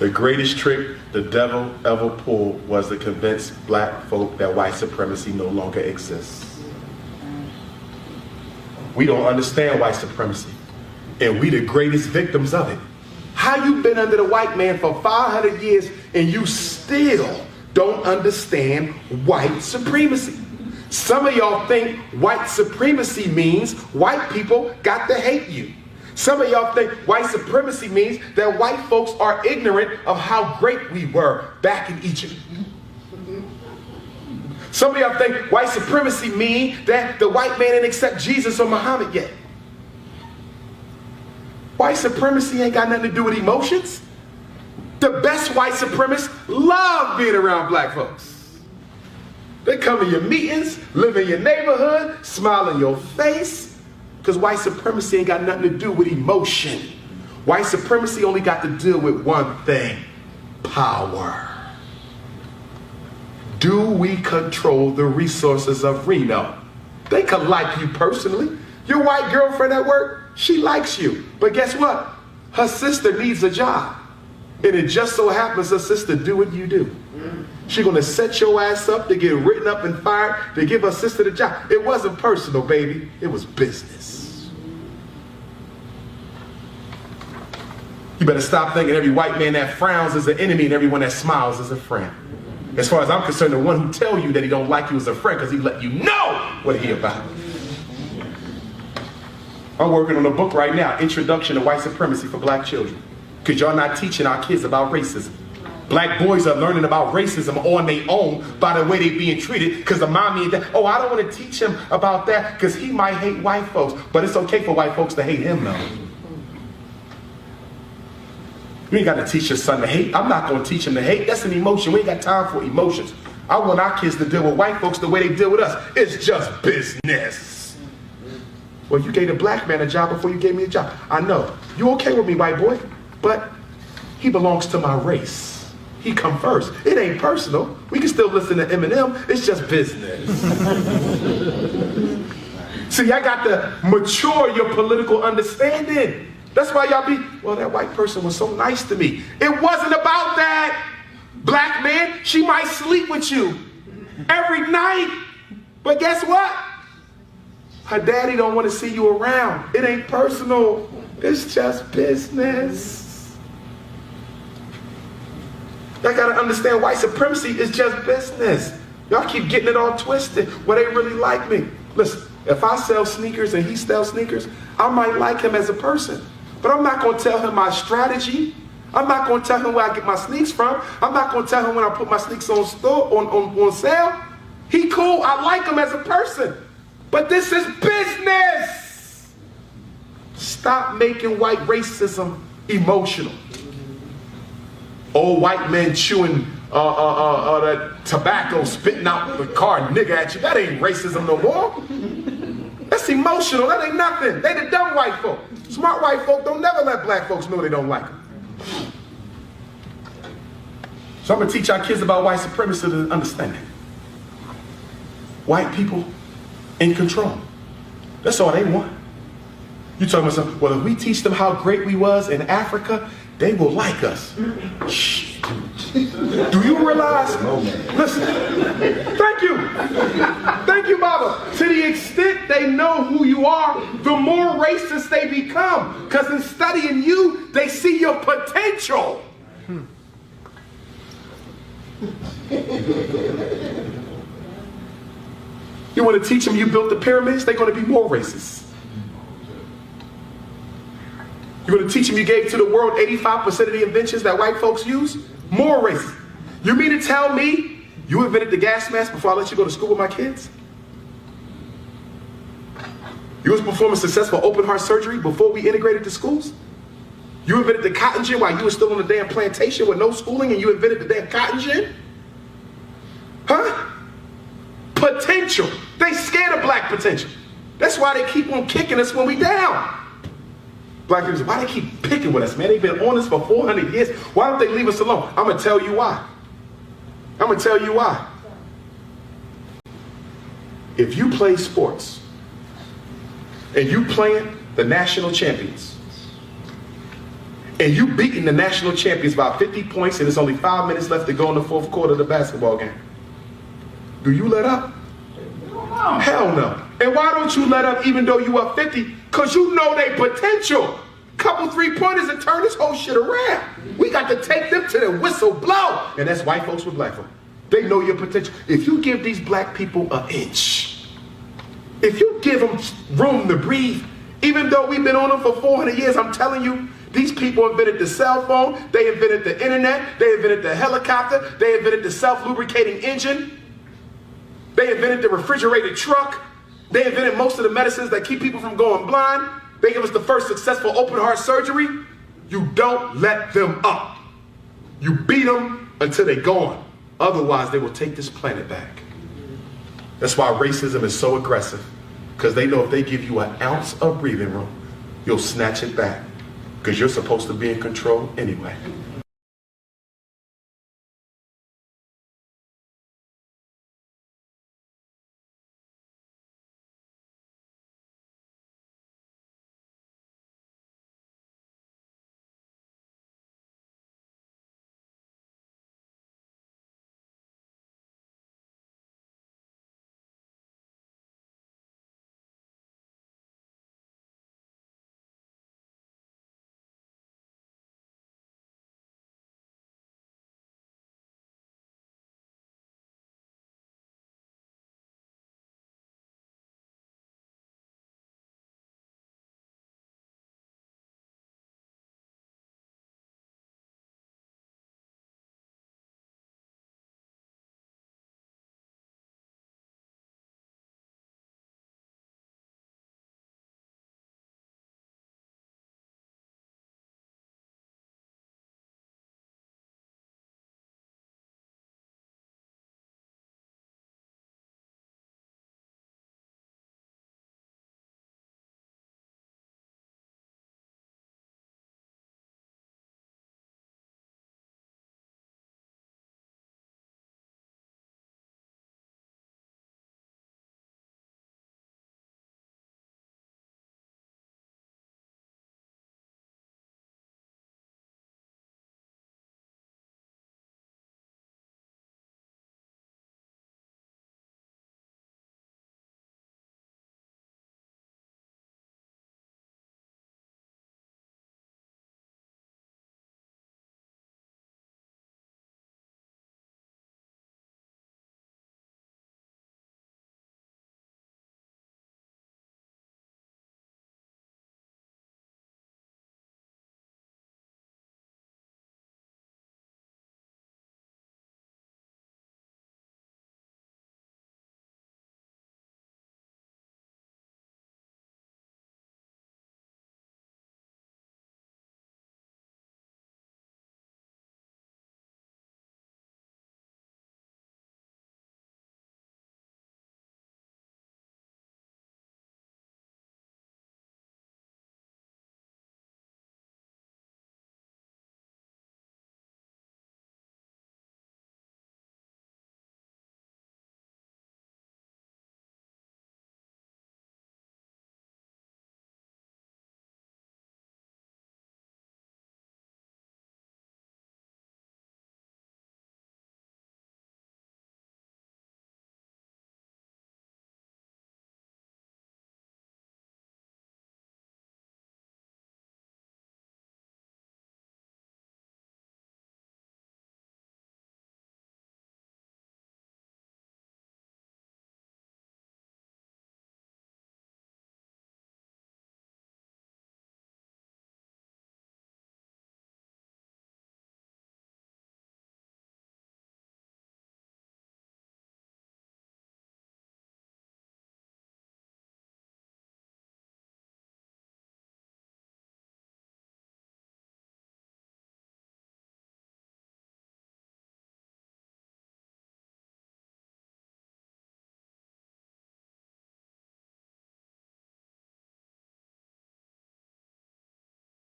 The greatest trick the devil ever pulled was to convince black folk that white supremacy no longer exists. We don't understand white supremacy, and we the greatest victims of it. How you been under the white man for 500 years and you still don't understand white supremacy? Some of y'all think white supremacy means white people got to hate you. Some of y'all think white supremacy means that white folks are ignorant of how great we were back in Egypt. Some of y'all think white supremacy means that the white man didn't accept Jesus or Muhammad yet. White supremacy ain't got nothing to do with emotions. The best white supremacists love being around black folks. They come to your meetings, live in your neighborhood, smile in your face, because white supremacy ain't got nothing to do with emotion. White supremacy only got to deal with one thing: power. Do we control the resources of Reno? They could like you personally. Your white girlfriend at work, she likes you. But guess what? Her sister needs a job. And it just so happens her sister do what you do. She's gonna set your ass up to get written up and fired to give her sister the job. It wasn't personal, baby. It was business. You better stop thinking every white man that frowns is an enemy and everyone that smiles is a friend. As far as I'm concerned, the one who tell you that he don't like you is a friend because he let you know what he about. I'm working on a book right now, Introduction to White Supremacy for Black Children. Because y'all not teaching our kids about racism. Black boys are learning about racism on their own by the way they being treated because the mommy and dad, oh, I don't want to teach him about that because he might hate white folks. But it's okay for white folks to hate him though. You ain't got to teach your son to hate. I'm not going to teach him to hate. That's an emotion. We ain't got time for emotions. I want our kids to deal with white folks the way they deal with us. It's just business. Well, you gave a black man a job before you gave me a job. I know. You okay with me, white boy? But he belongs to my race. He come first. It ain't personal. We can still listen to Eminem. It's just business. See, I got to mature your political understanding. That's why y'all be, well, that white person was so nice to me. It wasn't about that. Black man, she might sleep with you every night. But guess what? Her daddy don't want to see you around. It ain't personal. It's just business. Y'all gotta understand white supremacy is just business. Y'all keep getting it all twisted. Well, they really like me. Listen, if I sell sneakers and he sells sneakers, I might like him as a person. But I'm not gonna tell him my strategy. I'm not gonna tell him where I get my sneaks from. I'm not gonna tell him when I put my sneaks on sale. He cool, I like him as a person. But this is business. Stop making white racism emotional. Old white men chewing that tobacco, spitting out the car nigga at you. That ain't racism no more. That's emotional. That ain't nothing. They the dumb white folk. Smart white folk don't never let black folks know they don't like them. So I'm going to teach our kids about white supremacy to understand it. White people in control. That's all they want. You talking about something, well, if we teach them how great we was in Africa, they will like us. Shh. Do you realize? Listen, thank you. Thank you, Baba. To the extent they know who you are, the more racist they become. Because in studying you, they see your potential. You want to teach them you built the pyramids? They're going to be more racist. You're going to teach them you gave to the world 85% of the inventions that white folks use? More racist. You mean to tell me you invented the gas mask before I let you go to school with my kids? You was performing successful open heart surgery before we integrated the schools? You invented the cotton gin while you were still on the damn plantation with no schooling and you invented the damn cotton gin? Huh? Potential. They scared of black potential. That's why they keep on kicking us when we down. Black people say, why they keep picking with us, man? They've been on us for 400 years. Why don't they leave us alone? I'm going to tell you why. I'm going to tell you why. If you play sports and you playing the national champions and you beating the national champions by 50 points and there's only 5 minutes left to go in the fourth quarter of the basketball game, do you let up? No. Hell no. And why don't you let up even though you up 50? Because you know they potential. Couple 3-pointers and turn this whole shit around. We got to take them to the whistle blow. And that's white folks with black folks. They know your potential. If you give these black people an inch, if you give them room to breathe, even though we've been on them for 400 years, I'm telling you, these people invented the cell phone, they invented the internet, they invented the helicopter, they invented the self-lubricating engine, they invented the refrigerated truck, they invented most of the medicines that keep people from going blind, they gave us the first successful open heart surgery. You don't let them up. You beat them until they're gone. Otherwise, they will take this planet back. That's why racism is so aggressive. Because they know if they give you an ounce of breathing room, you'll snatch it back. Because you're supposed to be in control anyway.